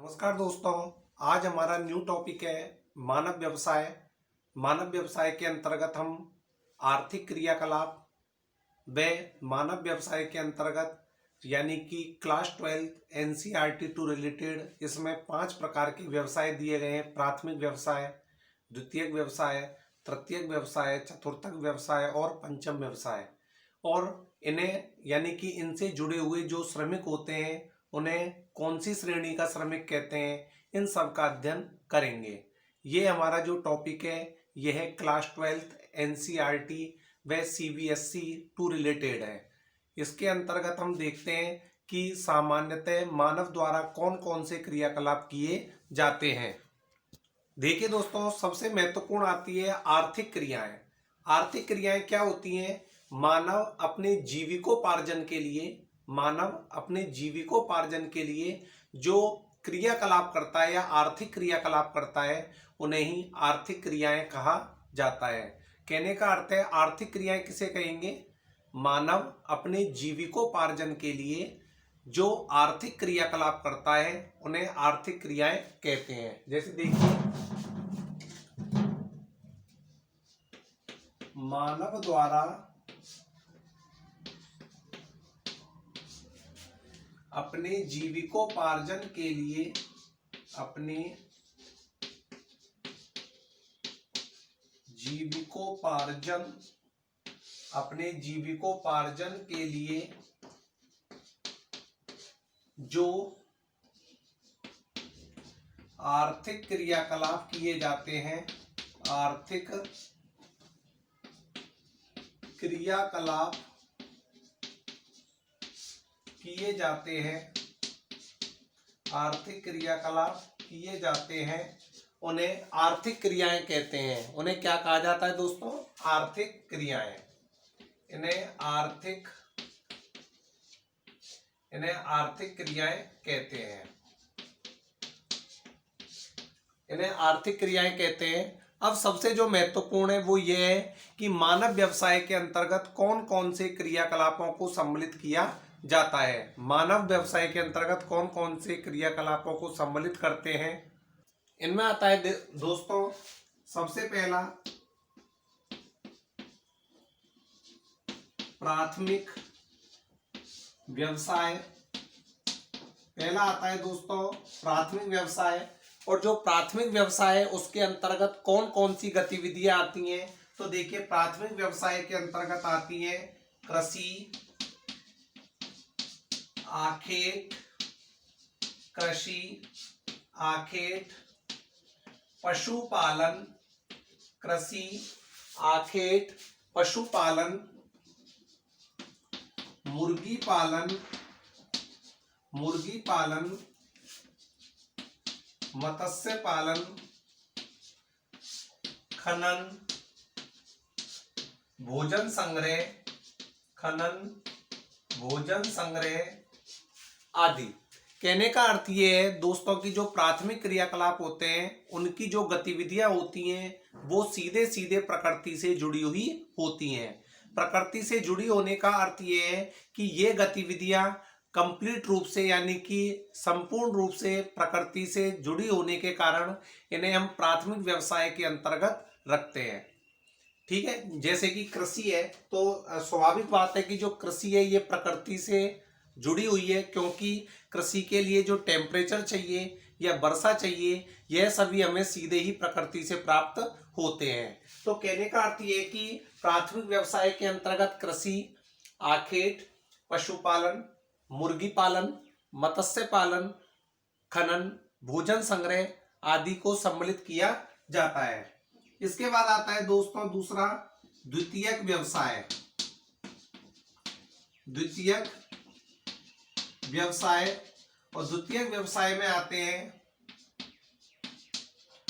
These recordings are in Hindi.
नमस्कार दोस्तों। आज हमारा न्यू टॉपिक है मानव व्यवसाय। मानव व्यवसाय के अंतर्गत हम आर्थिक क्रियाकलाप व मानव व्यवसाय के अंतर्गत यानी कि क्लास 12 एनसीईआरटी टू रिलेटेड इसमें 5 प्रकार के व्यवसाय दिए गए हैं। प्राथमिक व्यवसाय, द्वितीयक व्यवसाय, तृतीयक व्यवसाय, चतुर्थक व्यवसाय और पंचम व्यवसाय। और इन्हें यानी कि इनसे जुड़े हुए जो श्रमिक होते हैं उन्हें कौन सी श्रेणी का श्रमिक कहते हैं, इन सब का अध्ययन करेंगे। ये हमारा जो टॉपिक है यह है क्लास 12 एनसीईआरटी व सीबीएसई टू रिलेटेड है। इसके अंतर्गत हम देखते हैं कि सामान्यतः मानव द्वारा कौन कौन से क्रियाकलाप किए जाते हैं। देखिए दोस्तों, सबसे महत्वपूर्ण आती है आर्थिक क्रियाएं। आर्थिक क्रियाएं क्या होती हैं? मानव अपने जीविकोपार्जन के लिए जो क्रियाकलाप करता है या आर्थिक क्रियाकलाप करता है उन्हें ही आर्थिक क्रियाएं कहा जाता है। कहने का अर्थ है आर्थिक क्रियाएं किसे कहेंगे? मानव अपने जीविकोपार्जन के लिए जो आर्थिक क्रियाकलाप करता है उन्हें आर्थिक क्रियाएं कहते हैं। जैसे देखिए, मानव द्वारा अपने जीविकोपार्जन के लिए जो आर्थिक क्रियाकलाप किए जाते हैं, आर्थिक क्रियाकलाप किए जाते हैं उन्हें आर्थिक क्रियाएं कहते हैं। उन्हें क्या कहा जाता है दोस्तों? आर्थिक क्रियाएं। इन्हें आर्थिक क्रियाएं कहते हैं। अब सबसे जो महत्वपूर्ण है वो ये है कि मानव व्यवसाय के अंतर्गत कौन कौन से क्रियाकलापों को सम्मिलित किया जाता है। मानव व्यवसाय के अंतर्गत कौन कौन से क्रियाकलापों को सम्मिलित करते हैं, इनमें आता है दोस्तों सबसे पहला प्राथमिक व्यवसाय। पहला आता है दोस्तों प्राथमिक व्यवसाय। और जो प्राथमिक व्यवसाय है उसके अंतर्गत कौन कौन सी गतिविधियां आती हैं, तो देखिए प्राथमिक व्यवसाय के अंतर्गत आती है कृषि, आखेट, पशुपालन, मुर्गी पालन, मत्स्य पालन, खनन, भोजन संग्रह आदि। कहने का अर्थ ये है दोस्तों कि जो प्राथमिक क्रियाकलाप होते हैं उनकी जो गतिविधियां होती हैं वो सीधे सीधे प्रकृति से जुड़ी हुई होती हैं। प्रकृति से जुड़ी होने का अर्थ ये है कि ये गतिविधियां कंप्लीट रूप से यानी कि संपूर्ण रूप से प्रकृति से जुड़ी होने के कारण इन्हें हम प्राथमिक व्यवसाय के अंतर्गत रखते हैं। ठीक है, जैसे कि कृषि है तो स्वाभाविक बात है कि जो कृषि है ये प्रकृति से जुड़ी हुई है, क्योंकि कृषि के लिए जो टेम्परेचर चाहिए या वर्षा चाहिए यह सभी हमें सीधे ही प्रकृति से प्राप्त होते हैं। तो कहने का अर्थ ये कि प्राथमिक व्यवसाय के अंतर्गत कृषि, आखेट, पशुपालन, मुर्गी पालन, मत्स्य पालन, खनन, भोजन संग्रह आदि को सम्मिलित किया जाता है। इसके बाद आता है दोस्तों दूसरा द्वितीयक व्यवसाय। और द्वितीयक व्यवसाय में आते हैं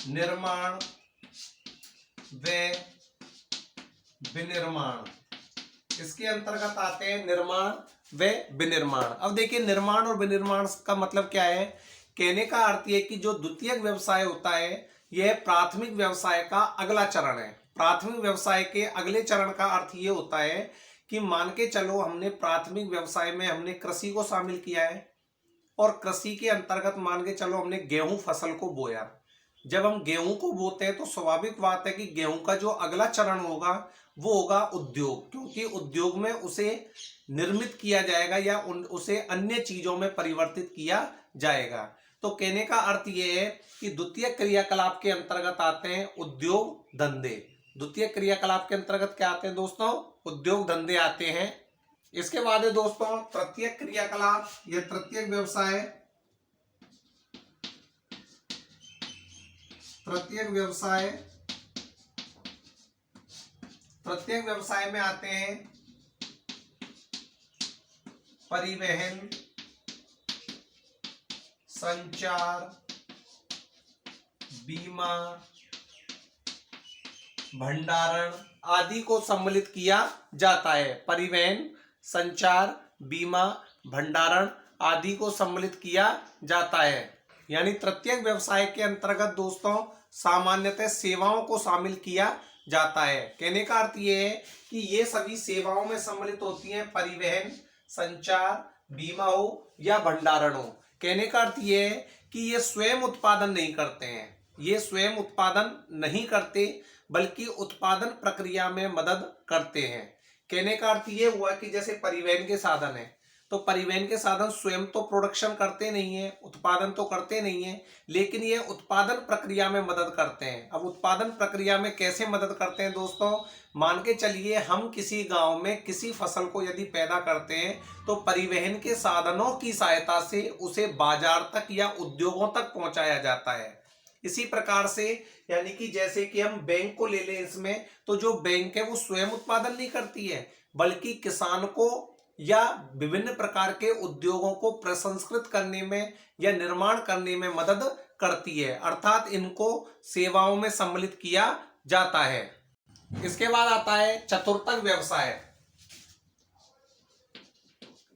निर्माण व विनिर्माण। इसके अंतर्गत आते हैं निर्माण व विनिर्माण। अब देखिए निर्माण और विनिर्माण का मतलब क्या है? कहने का अर्थ ये कि जो द्वितीयक व्यवसाय होता है यह प्राथमिक व्यवसाय का अगला चरण है। प्राथमिक व्यवसाय के अगले चरण का अर्थ ये होता है कि मान के चलो हमने प्राथमिक व्यवसाय में हमने कृषि को शामिल किया है, और कृषि के अंतर्गत मान के चलो हमने गेहूं फसल को बोया। जब हम गेहूं को बोते हैं तो स्वाभाविक बात है कि गेहूं का जो अगला चरण होगा वो होगा उद्योग, क्योंकि उद्योग में उसे निर्मित किया जाएगा या उसे अन्य चीजों में परिवर्तित किया जाएगा। तो कहने का अर्थ ये है कि द्वितीय क्रियाकलाप के अंतर्गत आते हैं उद्योग धंधे। द्वितीय क्रियाकलाप के अंतर्गत क्या आते हैं दोस्तों? उद्योग धंधे आते हैं। इसके बाद है दोस्तों तृतीय क्रियाकलाप या तृतीय व्यवसाय। तृतीय व्यवसाय, तृतीय व्यवसाय में आते हैं परिवहन, संचार, बीमा, भंडारण आदि को सम्मिलित किया जाता है। परिवहन, संचार, बीमा, भंडारण आदि को सम्मिलित किया जाता है। यानी तृतीय व्यवसाय के अंतर्गत दोस्तों सामान्यतः सेवाओं को शामिल किया जाता है। कहने का अर्थ ये है कि ये सभी सेवाओं में सम्मिलित होती हैं, परिवहन, संचार, बीमा हो या भंडारण हो। कहने का अर्थ ये है कि ये स्वयं उत्पादन नहीं करते हैं, ये स्वयं उत्पादन नहीं करते बल्कि उत्पादन प्रक्रिया में मदद करते हैं। कहने का अर्थ ये हुआ कि जैसे परिवहन के साधन है तो परिवहन के साधन स्वयं तो प्रोडक्शन करते नहीं है, उत्पादन तो करते नहीं है, लेकिन ये उत्पादन प्रक्रिया में मदद करते हैं। अब उत्पादन प्रक्रिया में कैसे मदद करते हैं दोस्तों? मान के चलिए हम किसी गांव में किसी फसल को यदि पैदा करते हैं तो परिवहन के साधनों की सहायता से उसे बाजार तक या उद्योगों तक पहुंचाया जाता है। इसी प्रकार से यानी कि जैसे कि हम बैंक को ले लें, इसमें तो जो बैंक है वो स्वयं उत्पादन नहीं करती है बल्कि किसान को या विभिन्न प्रकार के उद्योगों को प्रसंस्कृत करने में या निर्माण करने में मदद करती है, अर्थात इनको सेवाओं में सम्मिलित किया जाता है। इसके बाद आता है चतुर्थक व्यवसाय।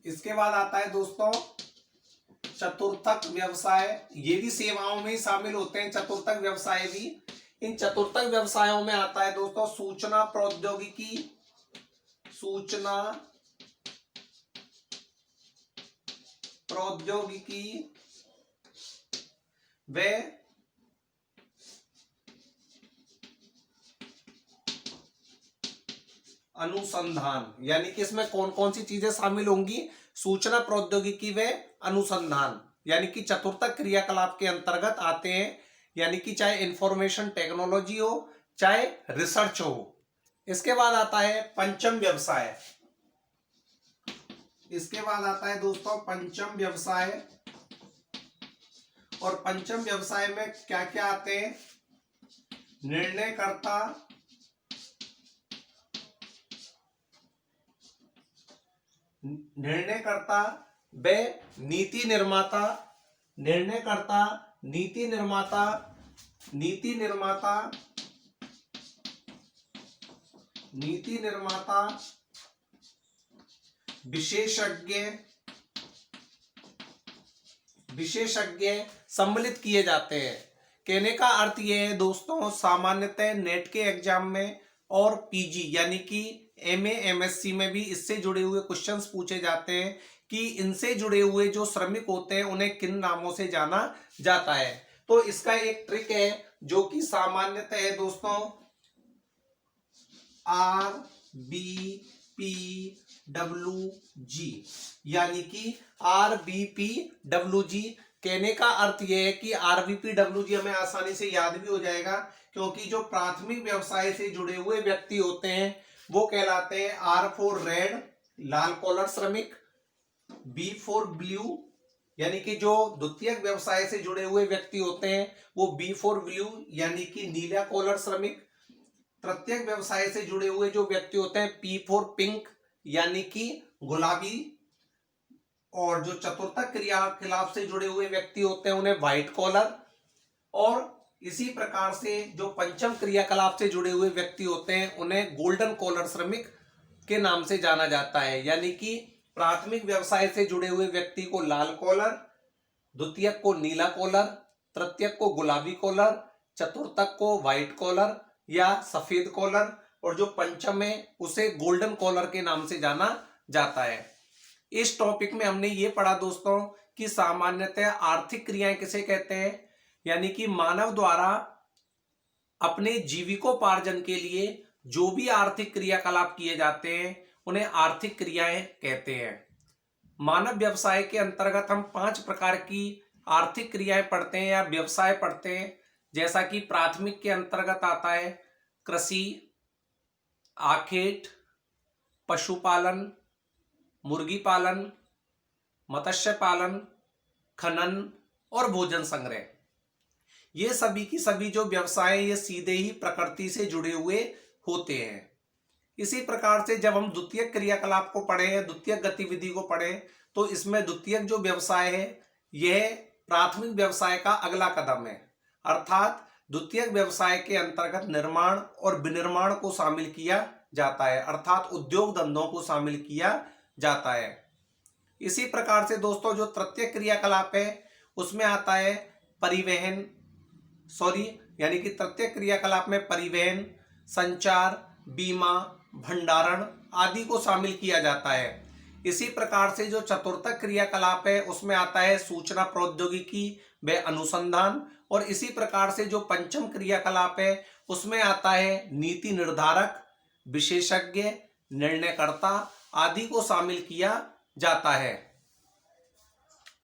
इसके बाद आता है दोस्तों चतुर्थक व्यवसाय। ये भी सेवाओं में ही शामिल होते हैं, चतुर्थक व्यवसाय भी। इन चतुर्थक व्यवसायों में आता है दोस्तों सूचना प्रौद्योगिकी, सूचना प्रौद्योगिकी व अनुसंधान। यानी कि इसमें कौन कौन सी चीजें शामिल होंगी? सूचना प्रौद्योगिकी व अनुसंधान, यानी कि चतुर्थक क्रियाकलाप के अंतर्गत आते हैं। यानी कि चाहे इंफॉर्मेशन टेक्नोलॉजी हो चाहे रिसर्च हो। इसके बाद आता है पंचम व्यवसाय। इसके बाद आता है दोस्तों पंचम व्यवसाय। और पंचम व्यवसाय में क्या क्या आते हैं? निर्णयकर्ता, निर्णयकर्ता व नीति निर्माता, निर्णयकर्ता, नीति निर्माता, नीति निर्माता, नीति निर्माता, विशेषज्ञ, विशेषज्ञ सम्मिलित किए जाते हैं। कहने का अर्थ यह है दोस्तों सामान्यतः नेट के एग्जाम में और पीजी यानी कि एमए एमएससी में भी इससे जुड़े हुए क्वेश्चंस पूछे जाते हैं कि इनसे जुड़े हुए जो श्रमिक होते हैं उन्हें किन नामों से जाना जाता है। तो इसका एक ट्रिक है जो कि सामान्यतः है दोस्तों RBPWG, यानी कि RBPWG। कहने का अर्थ यह है कि RBPWG हमें आसानी से याद भी हो जाएगा क्योंकि जो प्राथमिक व्यवसाय से जुड़े हुए व्यक्ति होते हैं वो कहलाते हैं R फॉर रेड लाल कॉलर श्रमिक, B फॉर ब्लू यानी कि जो द्वितीय व्यवसाय से जुड़े हुए व्यक्ति होते हैं वो B फॉर ब्लू यानी कि नीला कॉलर श्रमिक, तृतीय व्यवसाय से जुड़े हुए जो व्यक्ति होते हैं P फॉर पिंक यानी कि गुलाबी, और जो चतुर्थक क्रियाकलाप से जुड़े हुए व्यक्ति होते हैं उन्हें व्हाइट कॉलर, और इसी प्रकार से जो पंचम क्रियाकलाप से जुड़े हुए व्यक्ति होते हैं उन्हें गोल्डन कॉलर श्रमिक के नाम से जाना जाता है। यानी कि प्राथमिक व्यवसाय से जुड़े हुए व्यक्ति को लाल कॉलर, द्वितीयक को नीला कॉलर, तृतीयक को गुलाबी कॉलर, चतुर्थक को व्हाइट कॉलर या सफेद कॉलर, और जो पंचम है उसे गोल्डन कॉलर के नाम से जाना जाता है। इस टॉपिक में हमने ये पढ़ा दोस्तों कि सामान्यतः आर्थिक क्रियाएं किसे कहते हैं, यानी कि मानव द्वारा अपने जीविकोपार्जन के लिए जो भी आर्थिक क्रियाकलाप किए जाते हैं उन्हें आर्थिक क्रियाएं कहते हैं। मानव व्यवसाय के अंतर्गत हम 5 प्रकार की आर्थिक क्रियाएं पढ़ते हैं या व्यवसाय पढ़ते हैं, जैसा कि प्राथमिक के अंतर्गत आता है कृषि, आखेट, पशुपालन, मुर्गी पालन, मत्स्य पालन, खनन और भोजन संग्रह। ये सभी की सभी जो व्यवसाय ये सीधे ही प्रकृति से जुड़े हुए होते हैं। इसी प्रकार से जब हम द्वितीयक क्रियाकलाप को पढ़े या द्वितीयक गतिविधि को पढ़े तो इसमें द्वितीयक जो व्यवसाय है यह प्राथमिक व्यवसाय का अगला कदम है, अर्थात द्वितीयक व्यवसाय के अंतर्गत निर्माण और विनिर्माण को शामिल किया जाता है, अर्थात उद्योग धंधों को शामिल किया जाता है। इसी प्रकार से दोस्तों जो तृतीयक क्रियाकलाप है उसमें आता है परिवहन, यानी कि तृतीयक क्रियाकलाप में परिवहन, संचार, बीमा, भंडारण आदि को शामिल किया जाता है। इसी प्रकार से जो चतुर्थक क्रियाकलाप है उसमें आता है सूचना प्रौद्योगिकी व अनुसंधान, और इसी प्रकार से जो पंचम क्रियाकलाप है उसमें आता है नीति निर्धारक, विशेषज्ञ, निर्णयकर्ता आदि को शामिल किया जाता है।